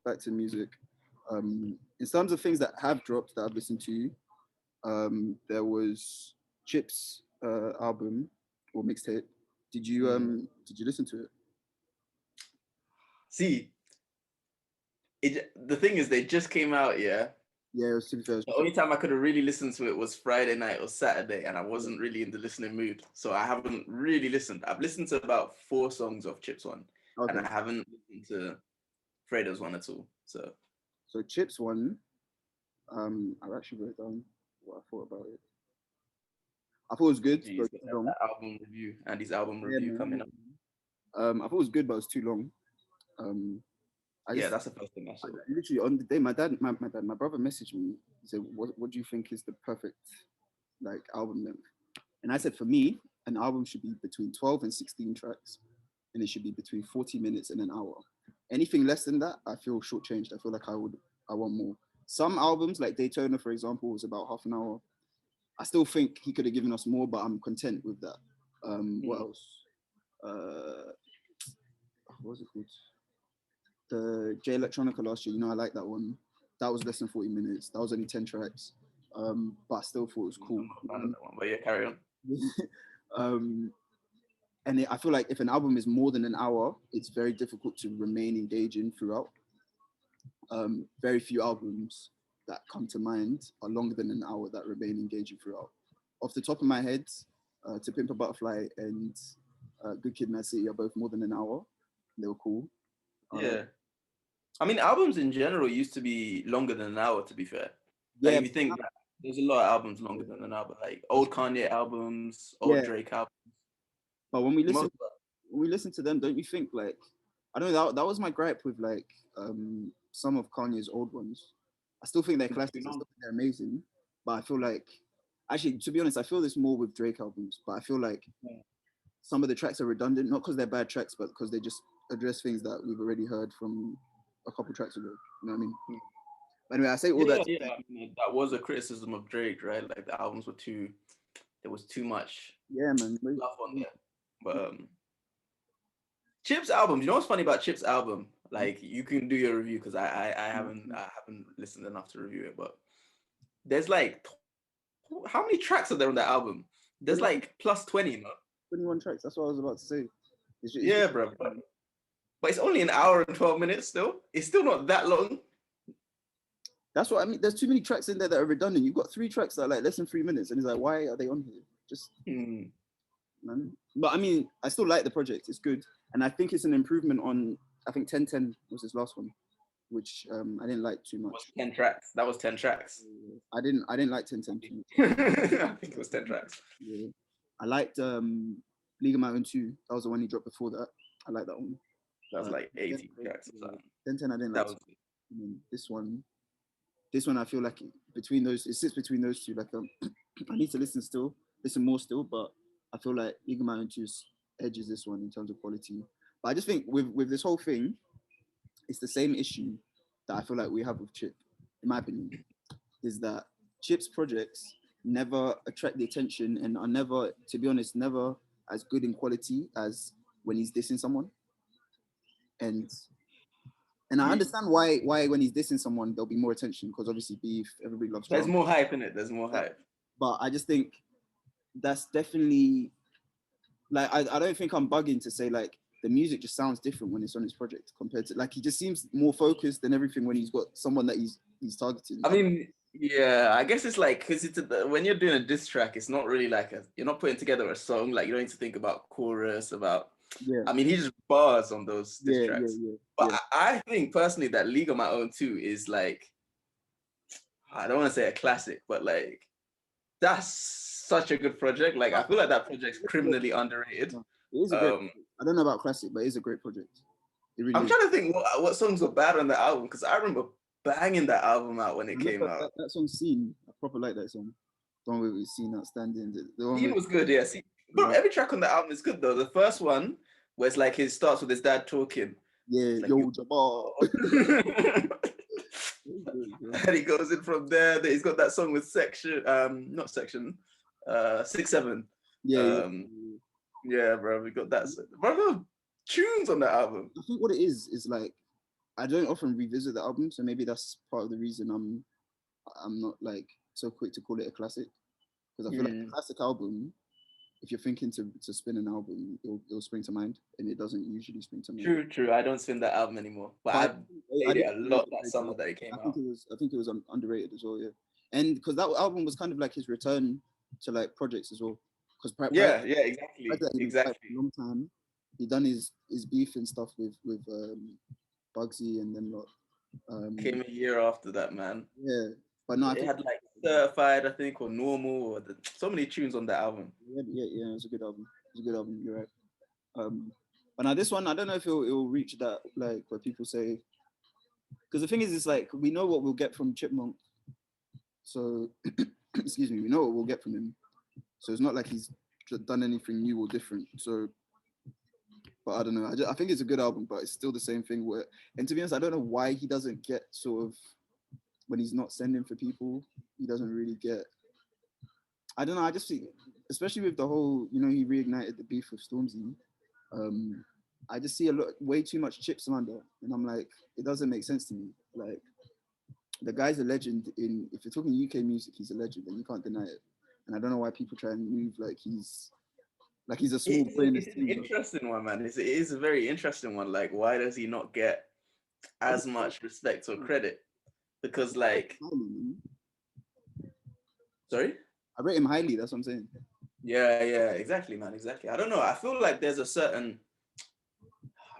back to music. In terms of things that have dropped that I've listened to, there was Chip's album or mixtape. Did you listen to it? See, the thing is, they just came out, yeah. Yeah, it was to be fair. The only time I could have really listened to it was Friday night or Saturday, and I Yeah. wasn't really in the listening mood. So I haven't really listened. I've listened to about 4 songs of Chips one, and Okay. I haven't listened to Fredo's one at all. So So Chip's one, I actually wrote down what I thought about it. I thought it was good, but he's it's got too long. that album review and his album Yeah, review man. coming up. I thought it was good, but it was too long. Um, I Yeah, just that's the first thing I saw. literally on the day my brother messaged me. He said, "What do you think is the perfect like album length?" And I said, for me, an album should be between 12 and 16 tracks, and it should be between 40 minutes and an hour. Anything less than that, I feel shortchanged. I feel like I want more. Some albums, like Daytona, for example, was about half an hour. I still think he could have given us more, but I'm content with that. What Mm. else? Uh, what was it called? The J Electronica last year. I like that one. That was less than 40 minutes. That was only 10 tracks. But I still thought it was I'm cool. not a fan of that one, but yeah, carry on. um, I feel like if an album is more than an hour, it's very difficult to remain engaging throughout. Very few albums that come to mind are longer than an hour that remain engaging throughout. Off the top of my head, To Pimp a Butterfly and Good Kid, Mad City are both more than an hour. They were cool. Uh, Yeah, I mean, albums in general used to be longer than an hour. To be fair, like yeah, if you think that there's a lot of albums longer than an hour, like that's, old Kanye albums, old yeah. Drake albums. But Most, when we listen to them, don't you think like I don't know that was my gripe with like some of Kanye's old ones. I still think they're classics. I still think they're amazing, but I feel like actually, to be honest, I feel this more with Drake albums. But I feel like some of the tracks are redundant, not because they're bad tracks, but because they just address things that we've already heard from a couple tracks ago. You know what I mean? But anyway, I say all that. yeah. I mean, that was a criticism of Drake, right? Like the albums were too, there was too much Yeah, man. fluff on there. But Chip's album, you know what's funny about Chip's album? Like you can do your review because I haven't listened enough to review it, but there's like how many tracks are there on that album? There's 21, like plus 20, no? 21 tracks. That's what I was about to say. It's Yeah, just bro. But it's only an hour and 12 minutes still. It's still not that long. that's what I mean. There's too many tracks in there that are redundant. You've got three tracks that are like less than 3 minutes, and it's like, why are they on here? Just Hmm. man. But I mean, I still like the project. It's good, and I think it's an improvement on. I think 1010 was his last one, which I didn't like too Was much. 10 tracks. That was 10 tracks. I didn't like 1010 too much. I think it was 10 tracks. Yeah. I liked League of My Own 2. That was the one he dropped before that. I like that one. That was like 10, 18 tracks or something. 1010 I didn't like. That was I mean, this one I feel like between those it sits between those two. Like I need to listen more still, but I feel like League of My Own 2 edges this one in terms of quality. But I just think with this whole thing, it's the same issue that I feel like we have with Chip, in my opinion, is that Chip's projects never attract the attention and are never, to be honest, never as good in quality as when he's dissing someone. And I understand why when he's dissing someone there'll be more attention because obviously beef, everybody loves there's drama. more hype in it. There's more hype. But I just think that's definitely like I don't think I'm bugging to say like the music just sounds different when it's on his project compared to like he just seems more focused than everything when he's got someone that he's targeting. I mean, yeah, I guess it's like because when you're doing a diss track, it's not really like you're not putting together a song. Like you don't need to think about chorus, about. Yeah, I mean, he just bars on those diss yeah, tracks. yeah, But yeah. I think personally that League of My Own too is like, I don't want to say a classic, but like that's such a good project. Like I feel like that project's criminally underrated. It is a great. I don't know about classic, but it is a great project. It really I'm is. trying to think what songs were bad on the album because I remember banging that album out when it came out. That song "Scene," I proper like that song. The one where we seen outstanding. The one Scene with was good, yeah. See, bro, every track on the album is good though. The first one, where it's like it starts with his dad talking. yeah, Like, yo Jabbar. and he goes in from there. Then he's got that song with Section, not Section, 6-7. Yeah, Yeah, bro, we got that. Bro, tunes on that album. I think what it is like I don't often revisit the album, so maybe that's part of the reason I'm not like so quick to call it a classic, because I feel like a Mm. classic album, if you're thinking to spin an album, it'll spring to mind, and it doesn't usually spring to mind. True, true. I don't spin that album anymore, but I But I played it didn't a think lot it that was summer underrated. that it came I think out. it was underrated as well, yeah. And because that album was kind of like his return to like projects as well. Because prior Yeah, yeah, to exactly, that, he'd been quiet exactly. for a long time. He done his beef and stuff with Bugsy and then lot. Came a year after that, man. Yeah, but no, I It think had like Certified, I think, or Normal, or so many tunes on that album. yeah, it was a good album. It was a good album. You're right. But now this one, I don't know if it'll reach that like where people say, because the thing is, it's like we know what we'll get from Chipmunk, so excuse me, we know what we'll get from him. So it's not like he's done anything new or different. So, but I don't know. I think it's a good album, but it's still the same thing. Where, and to be honest, I don't know why he doesn't get sort of when he's not sending for people, he doesn't really get. I don't know. I just think, especially with the whole, he reignited the beef with Stormzy. Um, I just see way too much Chip slander, and I'm like, it doesn't make sense to me. Like, the guy's a legend in. If you're talking UK music, he's a legend, and you can't deny it. And I don't know why people try and move like he's a small boy in this It's an team. interesting one, man. It is a very interesting one. Like, why does he not get as much respect or credit? Because, like, sorry? I rate him highly. That's what I'm saying. Yeah, yeah, exactly, man, exactly. I don't know. I feel like there's a certain,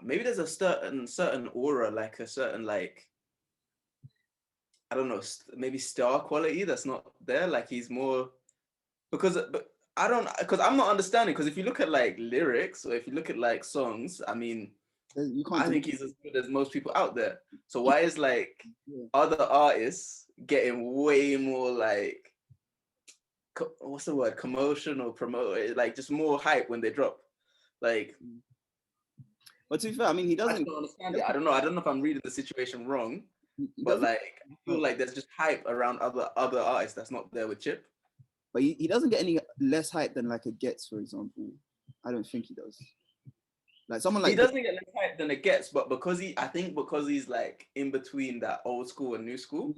maybe there's a certain aura, like a certain like, I don't know, maybe star quality that's not there. Like he's more but I don't because I'm not understanding because if you look at like lyrics or if you look at like songs, I mean, You can't I deny. think he's as good as most people out there. So why is like Yeah. other artists getting way more like what's the word, commotion or promote, like just more hype when they drop? Like But to be fair, I mean, he I just doesn't. don't understand it. I don't know. I don't know if I'm reading the situation wrong, He but doesn't. like I feel like there's just hype around other artists that's not there with Chip. But he doesn't get any less hype than like a Gets, for example. I don't think he does. Like someone He like doesn't get less hype than it gets, but I think because he's like in between that old school and new school,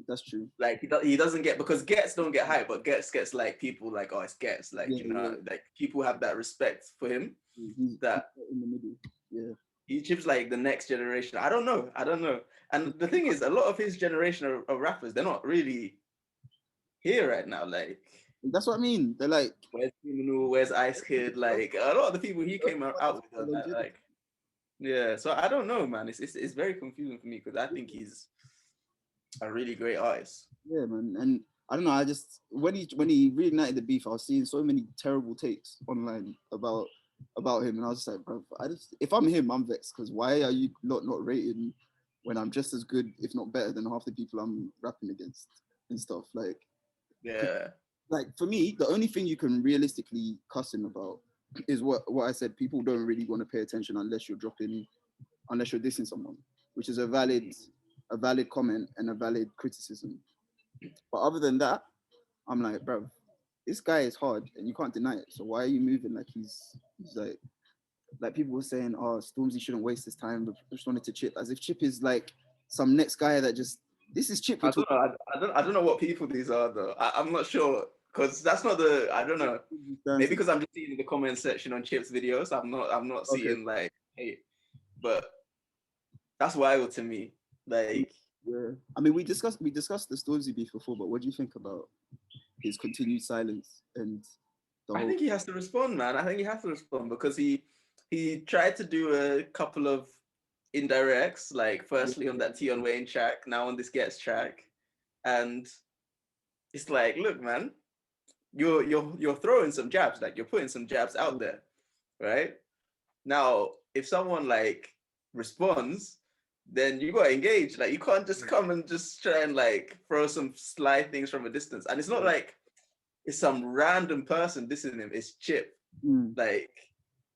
That's true. like he doesn't get because Gets don't get hype, but Gets gets like people like oh it's Gets, like Yeah, yeah. like people have that respect for him He's that in the middle. Yeah. he Chip's like the next generation. I don't know, I don't know. And the thing is, a lot of his generation of rappers, they're not really here right now. Like That's what I mean. They're like where's Criminal, where's Ice Kid? Like a lot of the people he came out with are like yeah. So I don't know, man. It's very confusing for me because I think he's a really great artist. yeah, man. And I don't know. I just when he reignited the beef, I was seeing so many terrible takes online about him, and I was just like, bro, if I'm him, I'm vexed because why are you not rating when I'm just as good, if not better, than half the people I'm rapping against and stuff like. Yeah. Like for me, the only thing you can realistically cuss him about is what I said. People don't really want to pay attention unless you're dissing someone, which is a valid comment and a valid criticism. But other than that, I'm like, bro, this guy is hard and you can't deny it. So why are you moving like he's like people were saying, oh, Stormzy shouldn't waste his time with responding to Chip as if Chip is like some next guy that just this is Chip we're I don't talking. know. I don't know what people these are though. I'm not sure because that's not the. I don't know. Maybe because I'm just seeing the comment section on Chip's videos. I'm not Okay. seeing like hey, but that's wild to me. Like Yeah. I mean, we discussed the Stormzy beef before, but what do you think about his continued silence and the I whole? think he has to respond, man. I think he has to respond because he tried to do a couple of indirects, like firstly on that T on Wayne track, now on this Gets track, and it's like, look, man, you're throwing some jabs, like you're putting some jabs out there, right? Now, if someone like responds, then you gotta engage. Like you can't just come and just try and like throw some sly things from a distance. And it's not like it's some random person dissing him. It's Chip. Like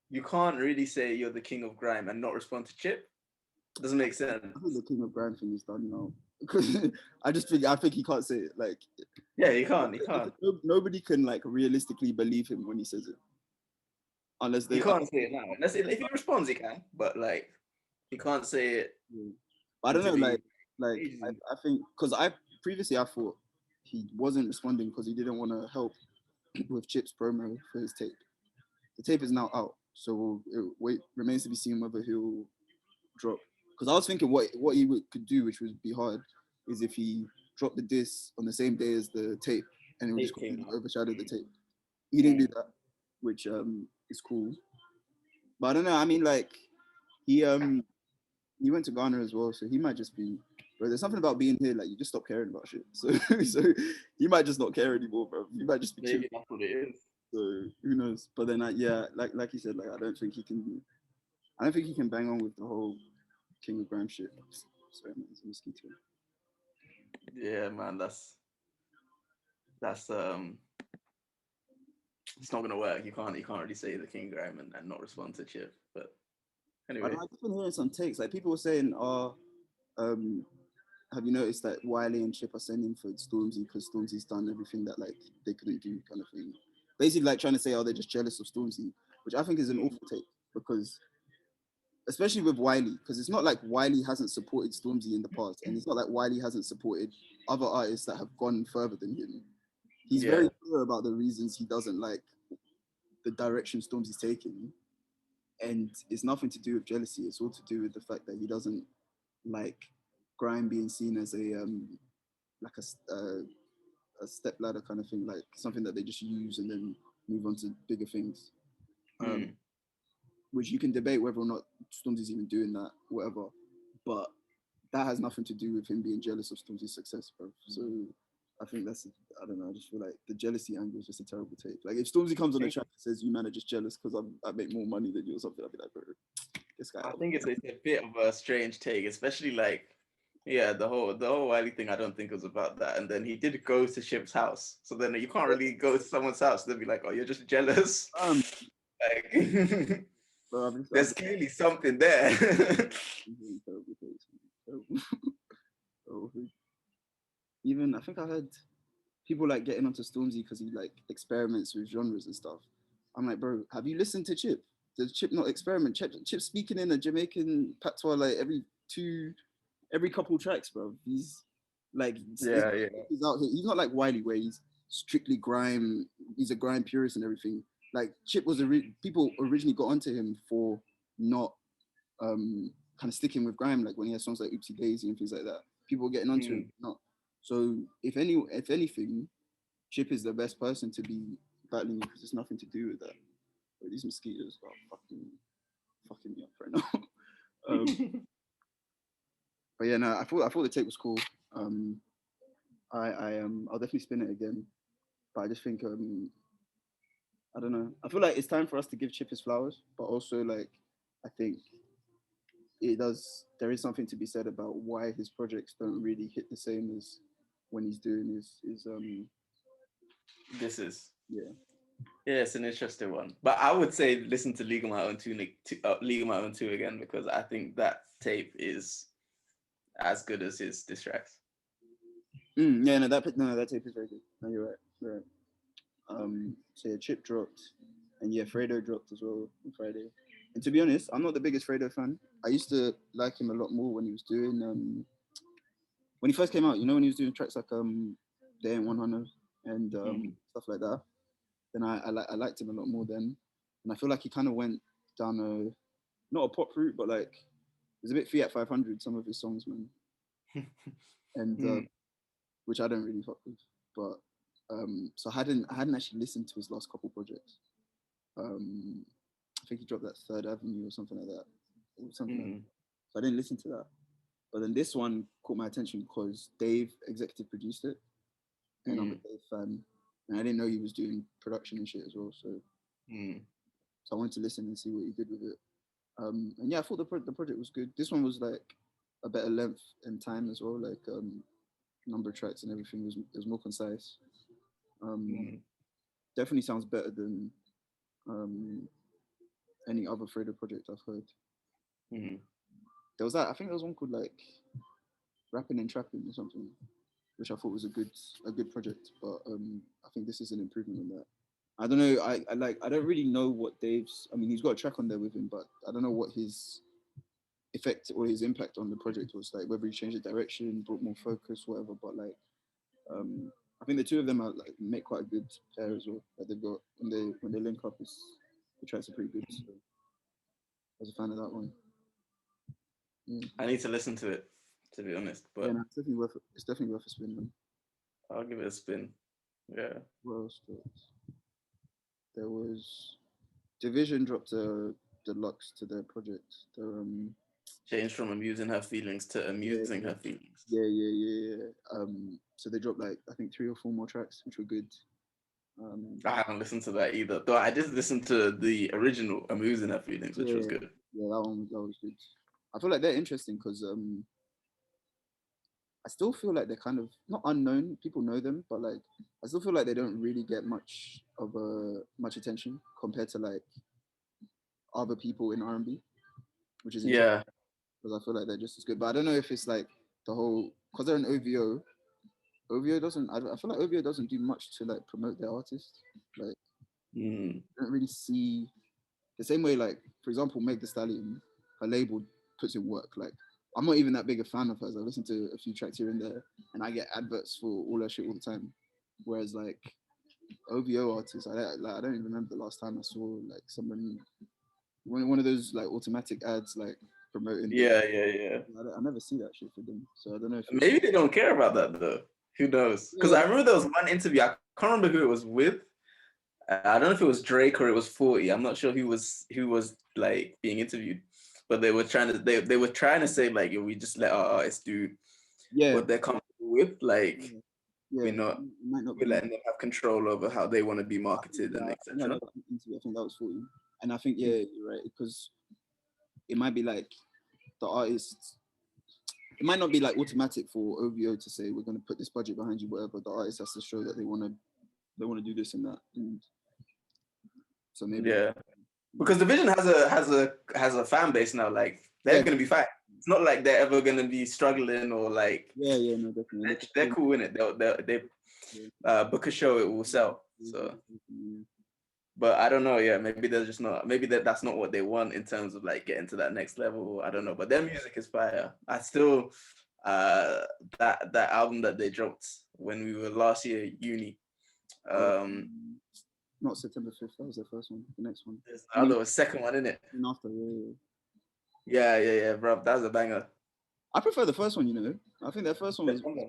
you can't really say you're the king of grime and not respond to Chip. It doesn't make sense. I think the King of Grand thing is done now. I think he can't say it. Like, Yeah, he can't. He can't. nobody can like realistically believe him when he says it, unless He they. can't say it now. Unless if he responds, he can. But like, he can't say it But I don't know, intervene. like Ages. I think because I thought he wasn't responding because he didn't want to help with Chip's promo for his tape. The tape is now out, so it remains to be seen whether he'll drop. Because I was thinking what he could do, which would be hard, is if he dropped the disc on the same day as the tape, and it would just Tape came completely out. overshadow the tape. He didn't do that, which is cool. But I don't know. I mean, like he went to Ghana as well, so he might just be. Bro, there's something about being here, like you just stop caring about shit. So so he might just not care anymore, bro. He might just be chilling. Maybe that's what it is. So who knows? But then, yeah, like you said, like I don't think he can. I don't think he can bang on with the whole King of Grime shit. Sorry, man, it's a mosquito. Yeah, man, that's it's not gonna work. You can't really say the King Grime and not respond to Chip. But I don't anyway, know, I've been hearing some takes. Like people were saying, um, have you noticed that Wiley and Chip are sending for Stormzy because Stormzy's done everything that like they couldn't do, kind of thing. Basically, like trying to say, oh, they're just jealous of Stormzy, which I think is an awful take because, especially with Wiley, because it's not like Wiley hasn't supported Stormzy in the past, and it's not like Wiley hasn't supported other artists that have gone further than him. He's very yeah. clear about the reasons he doesn't like the direction Stormzy's taking, and it's nothing to do with jealousy. It's all to do with the fact that he doesn't like grime being seen as like a step ladder kind of thing, like something that they just use and then move on to bigger things. Um, Mm. which you can debate whether or not Stormzy's even doing that, whatever. But that has nothing to do with him being jealous of Stormzy's success, bro. So I think I don't know. I just feel like the jealousy angle is just a terrible take. Like if Stormzy comes on the track and says, "You man are just jealous because I make more money than you" or something, I'll be like, bro, this guy I out. think it's a bit of a strange take, especially like, yeah, the whole Wiley thing. I don't think was about that. And then he did go to Chip's house, so then you can't really go to someone's house. They'll be like, oh, you're just jealous. Um, Like, bro, there's clearly something there. terrible takes, man. Terrible. Bro, even I think I heard people like getting onto Stormzy because he like experiments with genres and stuff. I'm like, bro, have you listened to Chip? Does Chip not experiment? Chip speaking in a Jamaican patois like every couple tracks, bro. He's like Yeah, yeah. he's out here. He's not like Wiley where he's strictly grime. He's a grime purist and everything. Like Chip was people originally got onto him for not kind of sticking with grime, like when he has songs like Oopsie Daisy and things like that. People were getting onto him, Mm. not. So if anything, Chip is the best person to be battling you because there's nothing to do with that. But these mosquitoes are fucking me up right now. But yeah, no, I thought the tape was cool. Um, I'll definitely spin it again. But I just think I don't know. I feel like it's time for us to give Chip his flowers, but also like I think there is something to be said about why his projects don't really hit the same as when he's doing his This is yeah. yeah, it's an interesting one. But I would say listen to League of My Own two, League of My Own two again because I think that tape is as good as his diss tracks. Yeah, no, that tape is very good. No, you're right. You're right. So yeah, Chip dropped, and yeah, Fredo dropped as well on Friday. And to be honest, I'm not the biggest Fredo fan. I used to like him a lot more when he was doing when he first came out. You know, when he was doing tracks like Day and 100 and Mm. stuff like that. Then I liked him a lot more then, and I feel like he kind of went down not a pop route, but like it was a bit Fiat 500 some of his songs, man, and Mm. which I don't really fuck with. But so I hadn't actually listened to his last couple projects. Um, I think he dropped that Third Avenue or something like that, or something like that. Mm. So I didn't listen to that. But then this one caught my attention because Dave executive produced it, and I'm a Mm. Dave fan, and I didn't know he was doing production and shit as well. Mm. So I wanted to listen and see what he did with it. And yeah, I thought the project was good. This one was like a better length and time as well. Like number of tracks and everything was more concise. Um, Mm. definitely sounds better than um, any other Fredo project I've heard. Mm. There was that. I think there was one called like Rapping and Trapping or something, which I thought was a good project. But I think this is an improvement on that. I don't know. I don't really know what Dave's. I mean, he's got a track on there with him, but I don't know what his effect or his impact on the project was, like whether he changed the direction, brought more focus, whatever. But like, I think the two of them are like make quite a good pair as well. Like they've got when they link up, the tracks are pretty good. So I was a fan of that one. Yeah, I need to listen to it, to be honest, yeah, but no, it's definitely worth a spin, man. I'll give it a spin. Yeah. What else? There was Division dropped a deluxe to their project. Changed from amusing her feelings to Yeah, amusing her feelings. yeah. So they dropped like I think 3 or 4 more tracks, which were good. I haven't listened to that either. Though I did listen to the original amusing her feelings, which was Yeah, good. yeah, that was good. I feel like they're interesting because I still feel like they're kind of not unknown. People know them, but like I still feel like they don't really get much attention compared to like other people in R&B, which is interesting Yeah. because I feel like they're just as good. But I don't know if it's like the whole because they're an OVO. OVO doesn't. I feel like OVO doesn't do much to like promote their artists. Like Mm. I don't really see the same way. Like for example, Meg The Stallion, her label puts in work. Like I'm not even that big a fan of hers. I listen to a few tracks here and there, and I get adverts for all her shit all the time. Whereas like OVO artists, I don't even remember the last time I saw like someone one of those like automatic ads like promoting. Yeah. I never see that shit for them. So I don't know if it's Maybe they don't care about that though. Who knows? Because yeah, I remember there was one interview. I can't remember who it was with. I don't know if it was Drake or it was 40. I'm not sure who was like being interviewed, but they were trying to say like, yo, we just let our artists do yeah, what they're comfortable with. Like yeah, yeah. we're not It might not we're be. letting them have control over how they want to be marketed Yeah, and I think I etc. know that interview. I think that was 40, and I think yeah, you're right because it might be like the artist. It might not be like automatic for OVO to say we're going to put this budget behind you, whatever. The artist has to show that they want to do this and that, and so maybe Yeah, because Division has a fan base now. Like they're yeah, gonna be fine. It's not like they're ever gonna be struggling or like yeah, no, definitely. And they're cool in it. They yeah, book a show, it will sell. So, but I don't know. Yeah, maybe they're just not. Maybe that's not what they want in terms of like getting to that next level. I don't know. But their music is fire. I still uh that album that they dropped when we were last year uni. uh, Um, not September 5th. That was the first one. The next one. there's the You mean other second one in it. after? Yeah. Yeah, bro. That was a banger. I prefer the first one. I think that first one was better.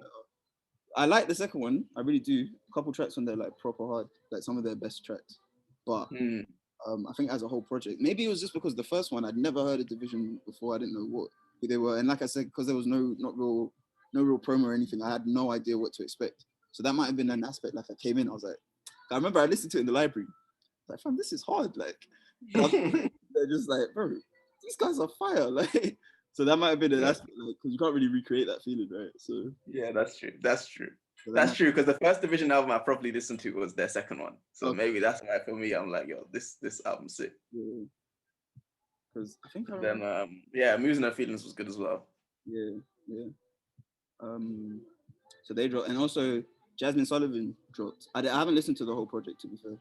I like the second one. I really do. A couple tracks on there like proper hard, like some of their best tracks. But Hmm. I think as a whole project, maybe it was just because the first one I'd never heard of Division before. I didn't know who they were, and like I said, because there was no real promo or anything, I had no idea what to expect. So that might have been an aspect. Like I came in, I was like, I remember I listened to it in the library. Like, fam, this is hard. Like, they're just like, bro, these guys are fire. Like, so that might have been an aspect, like, because you can't really recreate that feeling, right? So, Yeah, that's true. That's true. so that That's might. true. Because the first Division album I properly listened to was their second one. So Okay. maybe that's why for me, I'm like, yo, this album's sick. Yeah, because I think I But remember. then yeah, Amusing Her Feelings was good as well. Yeah. Um, so they dropped, and also Jasmine Sullivan dropped. I haven't listened to the whole project to be fair,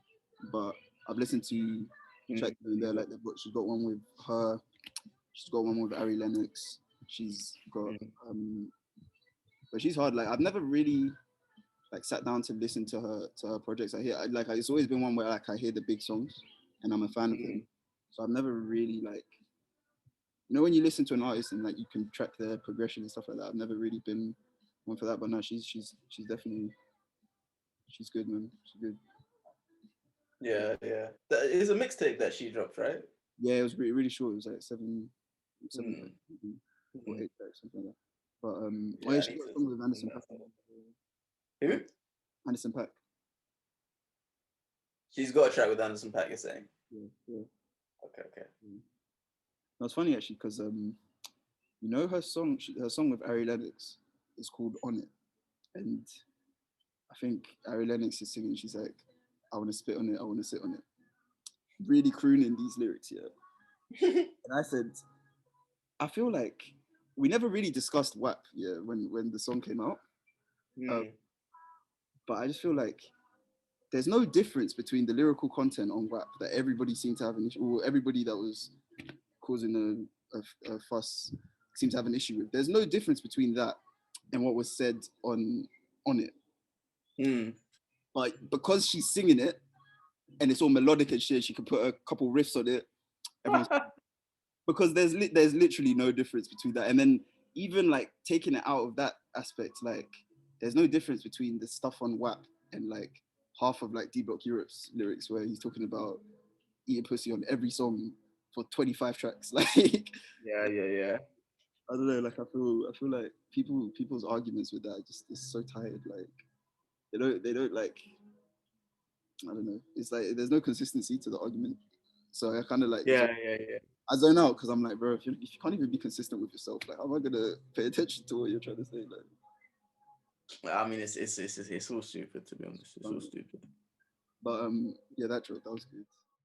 but I've listened to tracks here and there. Like she's got one with her. She's got one with Ari Lennox. She's got but she's hard. Like I've never really like sat down to listen to her projects. It's always been one where like I hear the big songs and I'm a fan of them. So I've never really like when you listen to an artist and like you can track their progression and stuff like that. I've never really been one for that, but no, she's definitely she's good, man. She's good. Yeah. That is a mixtape that she dropped, right? Yeah, it was really short. It was like seven Mm. or Mm. 8 tracks, something like that. But oh Yeah, yeah, I she need got a to song with Anderson bring Paak. that song. Who? Anderson Paak. She's got a track with Anderson .Paak, you're saying? Yeah. Okay. No, it's funny actually because her song with Ari Lennox is called On It, and I think Ari Lennox is singing. She's like, "I want to spit on it, I want to sit on it," really crooning these lyrics. Yeah, and I said, I feel like we never really discussed WAP. Yeah, when the song came out, uh, Mm. but I just feel like there's no difference between the lyrical content on WAP that everybody seemed to have an issue, or everybody that was causing Fuss seem to have an issue with. There's no difference between that and what was said on it. But because she's singing it and it's all melodic and shit, she can put a couple riffs on it. Everyone's because there's literally no difference between that. And then even like taking it out of that aspect, like there's no difference between the stuff on WAP and like half of like D Block Europe's lyrics where he's talking about eating pussy on every song for 25 tracks. Like yeah. I don't know, like I feel like people's arguments with that just is so tired. Like they don't like, I don't know. It's like there's no consistency to the argument. So I kind of like Yeah. I zone out because I'm like, bro, if you can't even be consistent with yourself, like how am I gonna pay attention to what you're trying to say? Like I mean, it's all stupid, to be honest. It's all stupid. but yeah, that joke, that was good.